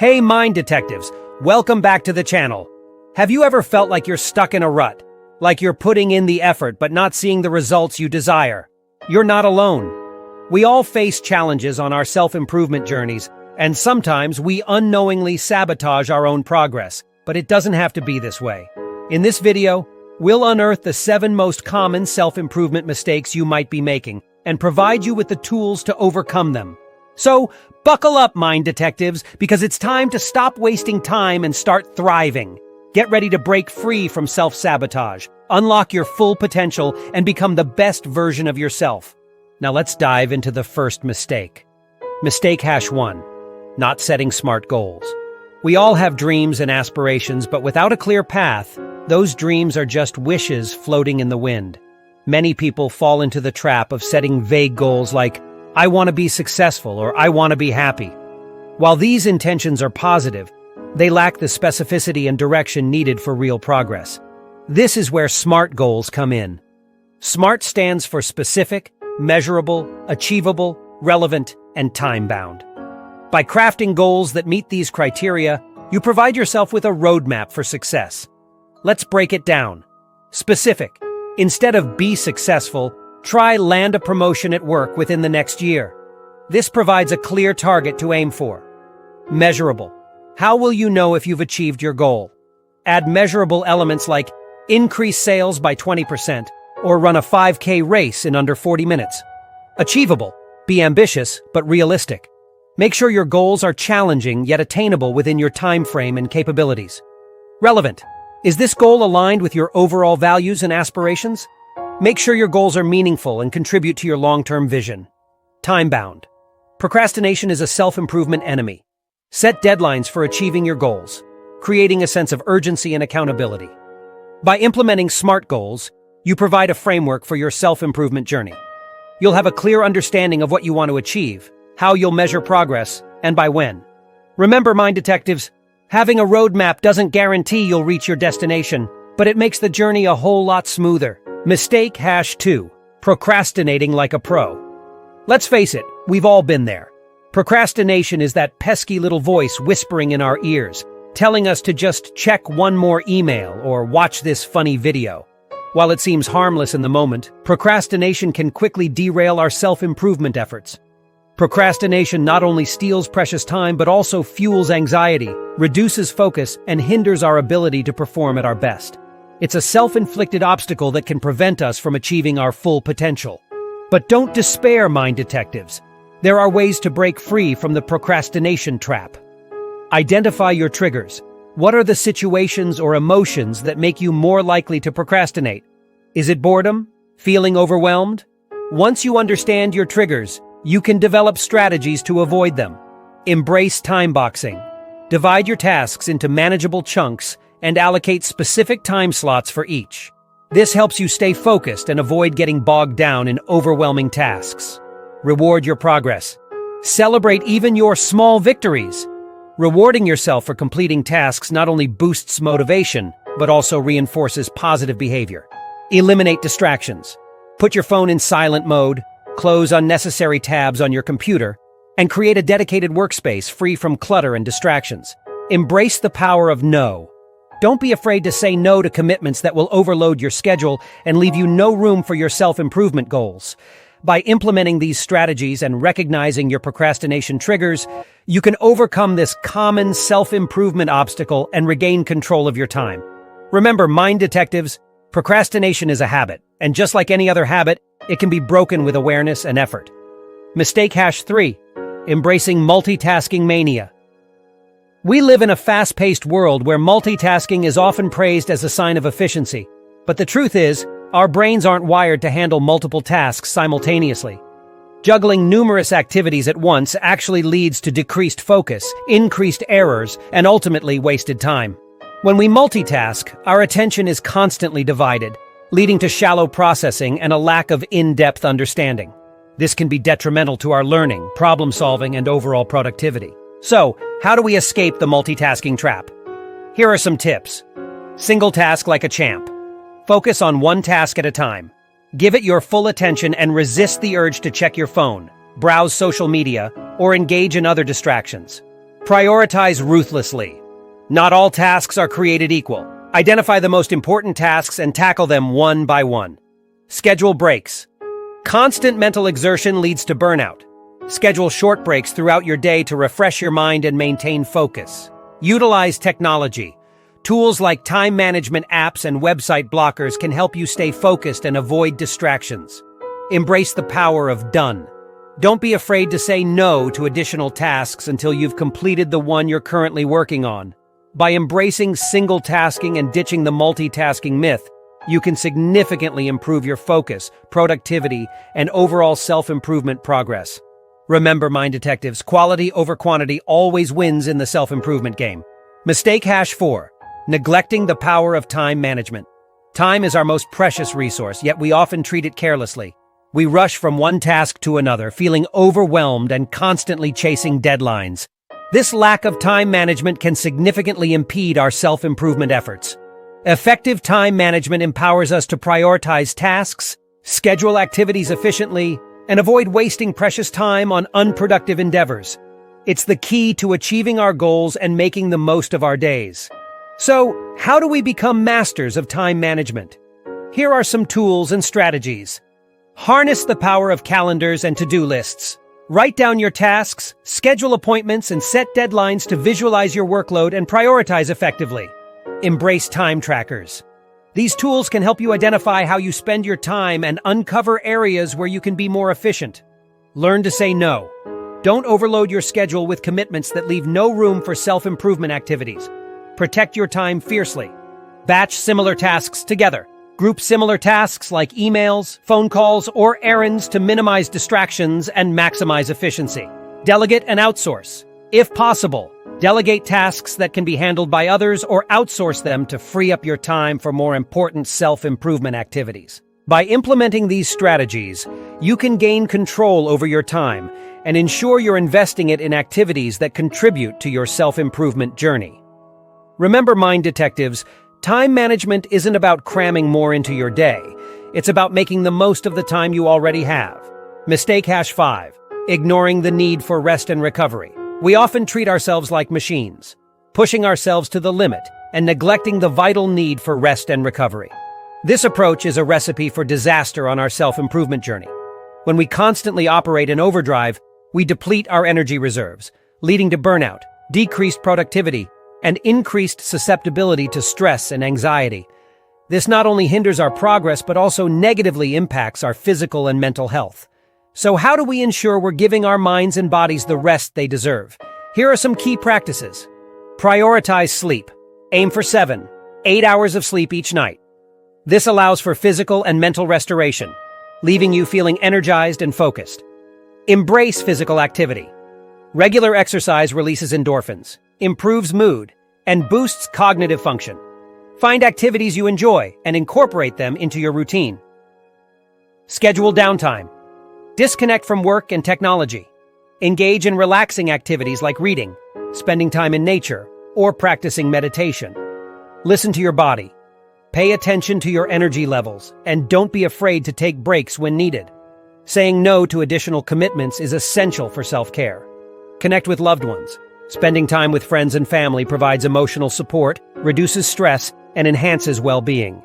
Hey mind detectives, welcome back to the channel. Have you ever felt like you're stuck in a rut? Like you're putting in the effort but not seeing the results you desire? You're not alone. We all face challenges on our self-improvement journeys, and sometimes we unknowingly sabotage our own progress, but it doesn't have to be this way. In this video, we'll unearth the 7 most common self-improvement mistakes you might be making and provide you with the tools to overcome them. So, buckle up, mind detectives, because it's time to stop wasting time and start thriving. Get ready to break free from self-sabotage, unlock your full potential, and become the best version of yourself. Now let's dive into the first mistake. Mistake #1. Not setting smart goals. We all have dreams and aspirations, but without a clear path, those dreams are just wishes floating in the wind. Many people fall into the trap of setting vague goals like, I want to be successful or I want to be happy. While these intentions are positive, they lack the specificity and direction needed for real progress. This is where SMART goals come in. SMART stands for specific, measurable, achievable, relevant, and time-bound. By crafting goals that meet these criteria, you provide yourself with a roadmap for success. Let's break it down. Specific. Instead of be successful, try land a promotion at work within the next year. This provides a clear target to aim for. Measurable. How will you know if you've achieved your goal? Add measurable elements like increase sales by 20% or run a 5K race in under 40 minutes. Achievable. Be ambitious but realistic. Make sure your goals are challenging yet attainable within your time frame and capabilities. Relevant. Is this goal aligned with your overall values and aspirations? Make sure your goals are meaningful and contribute to your long-term vision. Time-bound. Procrastination is a self-improvement enemy. Set deadlines for achieving your goals, creating a sense of urgency and accountability. By implementing SMART goals, you provide a framework for your self-improvement journey. You'll have a clear understanding of what you want to achieve, how you'll measure progress, and by when. Remember, mind detectives, having a roadmap doesn't guarantee you'll reach your destination, but it makes the journey a whole lot smoother. Mistake #2. Procrastinating like a pro. Let's face it, we've all been there. Procrastination is that pesky little voice whispering in our ears, telling us to just check one more email or watch this funny video. While it seems harmless in the moment, procrastination can quickly derail our self-improvement efforts. Procrastination not only steals precious time but also fuels anxiety, reduces focus, and hinders our ability to perform at our best. It's a self-inflicted obstacle that can prevent us from achieving our full potential. But don't despair, mind detectives. There are ways to break free from the procrastination trap. Identify your triggers. What are the situations or emotions that make you more likely to procrastinate? Is it boredom? Feeling overwhelmed? Once you understand your triggers, you can develop strategies to avoid them. Embrace time boxing. Divide your tasks into manageable chunks and allocate specific time slots for each. This helps you stay focused and avoid getting bogged down in overwhelming tasks. Reward your progress. Celebrate even your small victories. Rewarding yourself for completing tasks not only boosts motivation, but also reinforces positive behavior. Eliminate distractions. Put your phone in silent mode, close unnecessary tabs on your computer, and create a dedicated workspace free from clutter and distractions. Embrace the power of no. Don't be afraid to say no to commitments that will overload your schedule and leave you no room for your self-improvement goals. By implementing these strategies and recognizing your procrastination triggers, you can overcome this common self-improvement obstacle and regain control of your time. Remember, mind detectives, procrastination is a habit, and just like any other habit, it can be broken with awareness and effort. Mistake #3. Embracing multitasking mania. We live in a fast-paced world where multitasking is often praised as a sign of efficiency. But the truth is, our brains aren't wired to handle multiple tasks simultaneously. Juggling numerous activities at once actually leads to decreased focus, increased errors, and ultimately wasted time. When we multitask, our attention is constantly divided, leading to shallow processing and a lack of in-depth understanding. This can be detrimental to our learning, problem-solving, and overall productivity. So, how do we escape the multitasking trap? Here are some tips. Single task like a champ. Focus on one task at a time. Give it your full attention and resist the urge to check your phone, browse social media, or engage in other distractions. Prioritize ruthlessly. Not all tasks are created equal. Identify the most important tasks and tackle them one by one. Schedule breaks. Constant mental exertion leads to burnout. Schedule short breaks throughout your day to refresh your mind and maintain focus. Utilize technology. Tools like time management apps and website blockers can help you stay focused and avoid distractions. Embrace the power of done. Don't be afraid to say no to additional tasks until you've completed the one you're currently working on. By embracing single tasking and ditching the multitasking myth, you can significantly improve your focus, productivity, and overall self-improvement progress. Remember, mind detectives, quality over quantity always wins in the self-improvement game. Mistake hash 4. Neglecting the power of time management. Time is our most precious resource, yet we often treat it carelessly. We rush from one task to another, feeling overwhelmed and constantly chasing deadlines. This lack of time management can significantly impede our self-improvement efforts. Effective time management empowers us to prioritize tasks, schedule activities efficiently, and avoid wasting precious time on unproductive endeavors. It's the key to achieving our goals and making the most of our days. So, how do we become masters of time management? Here are some tools and strategies. Harness the power of calendars and to-do lists. Write down your tasks, schedule appointments, and set deadlines to visualize your workload and prioritize effectively. Embrace time trackers. These tools can help you identify how you spend your time and uncover areas where you can be more efficient. Learn to say no. Don't overload your schedule with commitments that leave no room for self-improvement activities. Protect your time fiercely. Batch similar tasks together. Group similar tasks like emails, phone calls, or errands to minimize distractions and maximize efficiency. Delegate and outsource. If possible, delegate tasks that can be handled by others or outsource them to free up your time for more important self-improvement activities. By implementing these strategies, you can gain control over your time and ensure you're investing it in activities that contribute to your self-improvement journey. Remember, mind detectives, time management isn't about cramming more into your day. It's about making the most of the time you already have. Mistake hash 5. Ignoring the need for rest and recovery. We often treat ourselves like machines, pushing ourselves to the limit and neglecting the vital need for rest and recovery. This approach is a recipe for disaster on our self-improvement journey. When we constantly operate in overdrive, we deplete our energy reserves, leading to burnout, decreased productivity, and increased susceptibility to stress and anxiety. This not only hinders our progress, but also negatively impacts our physical and mental health. So how do we ensure we're giving our minds and bodies the rest they deserve? Here are some key practices. Prioritize sleep. Aim for 7-8 hours of sleep each night. This allows for physical and mental restoration, leaving you feeling energized and focused. Embrace physical activity. Regular exercise releases endorphins, improves mood, and boosts cognitive function. Find activities you enjoy and incorporate them into your routine. Schedule downtime. Disconnect from work and technology. Engage in relaxing activities like reading, spending time in nature, or practicing meditation. Listen to your body. Pay attention to your energy levels, and don't be afraid to take breaks when needed. Saying no to additional commitments is essential for self-care. Connect with loved ones. Spending time with friends and family provides emotional support, reduces stress, and enhances well-being.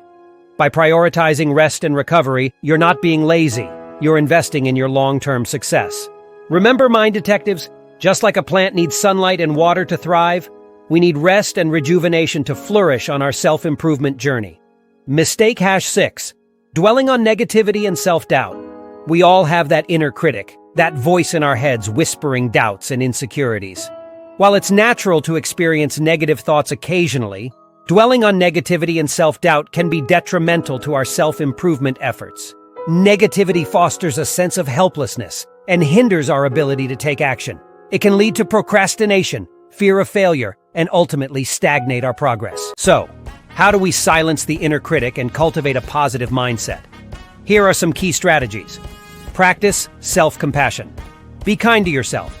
By prioritizing rest and recovery, you're not being lazy. You're investing in your long-term success. Remember, mind detectives, just like a plant needs sunlight and water to thrive, we need rest and rejuvenation to flourish on our self-improvement journey. Mistake hash 6. Dwelling on negativity and self-doubt. We all have that inner critic, that voice in our heads whispering doubts and insecurities. While it's natural to experience negative thoughts occasionally, dwelling on negativity and self-doubt can be detrimental to our self-improvement efforts. Negativity fosters a sense of helplessness and hinders our ability to take action. It can lead to procrastination, fear of failure, and ultimately stagnate our progress. So, how do we silence the inner critic and cultivate a positive mindset? Here are some key strategies. Practice self-compassion. Be kind to yourself.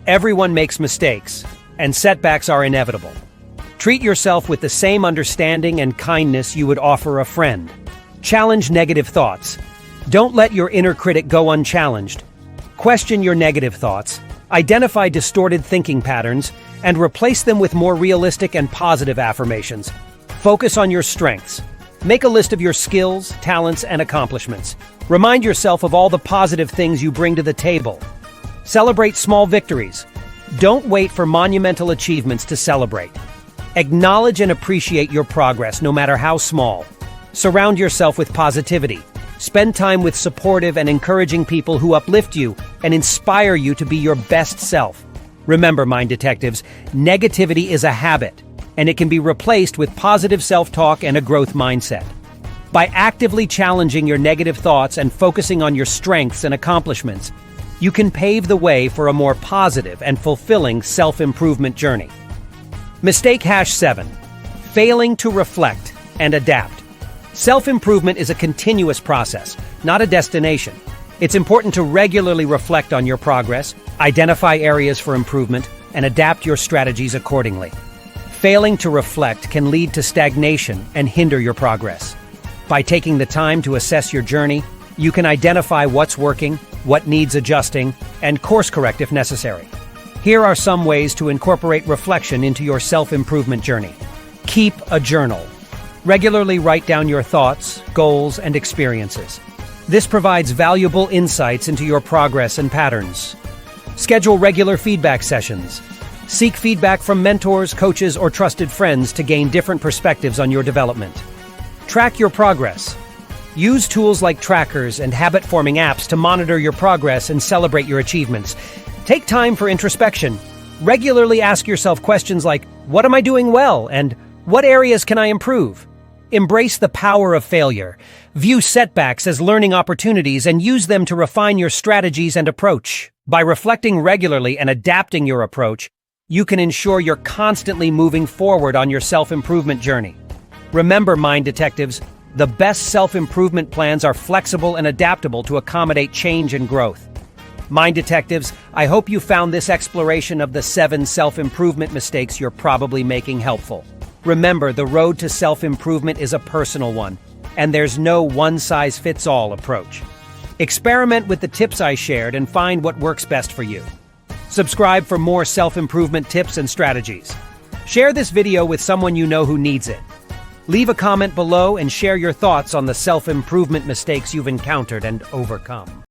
Everyone makes mistakes, and setbacks are inevitable. Treat yourself with the same understanding and kindness you would offer a friend. Challenge negative thoughts. Don't let your inner critic go unchallenged. Question your negative thoughts, identify distorted thinking patterns, and replace them with more realistic and positive affirmations. Focus on your strengths. Make a list of your skills, talents, and accomplishments. Remind yourself of all the positive things you bring to the table. Celebrate small victories. Don't wait for monumental achievements to celebrate. Acknowledge and appreciate your progress, no matter how small. Surround yourself with positivity. Spend time with supportive and encouraging people who uplift you and inspire you to be your best self. Remember, Mind Detectives, negativity is a habit, and it can be replaced with positive self-talk and a growth mindset. By actively challenging your negative thoughts and focusing on your strengths and accomplishments, you can pave the way for a more positive and fulfilling self-improvement journey. Mistake #7. Failing to reflect and adapt. Self-improvement is a continuous process, not a destination. It's important to regularly reflect on your progress, identify areas for improvement, and adapt your strategies accordingly. Failing to reflect can lead to stagnation and hinder your progress. By taking the time to assess your journey, you can identify what's working, what needs adjusting, and course correct if necessary. Here are some ways to incorporate reflection into your self-improvement journey. Keep a journal. Regularly write down your thoughts, goals, and experiences. This provides valuable insights into your progress and patterns. Schedule regular feedback sessions. Seek feedback from mentors, coaches, or trusted friends to gain different perspectives on your development. Track your progress. Use tools like trackers and habit-forming apps to monitor your progress and celebrate your achievements. Take time for introspection. Regularly ask yourself questions like, "What am I doing well?" and "What areas can I improve?" Embrace the power of failure. View setbacks as learning opportunities and use them to refine your strategies and approach. By reflecting regularly and adapting your approach, you can ensure you're constantly moving forward on your self-improvement journey. Remember, Mind Detectives, the best self-improvement plans are flexible and adaptable to accommodate change and growth. Mind Detectives, I hope you found this exploration of the 7 self-improvement mistakes you're probably making helpful. Remember, the road to self-improvement is a personal one, and there's no one-size-fits-all approach. Experiment with the tips I shared and find what works best for you. Subscribe for more self-improvement tips and strategies. Share this video with someone you know who needs it. Leave a comment below and share your thoughts on the self-improvement mistakes you've encountered and overcome.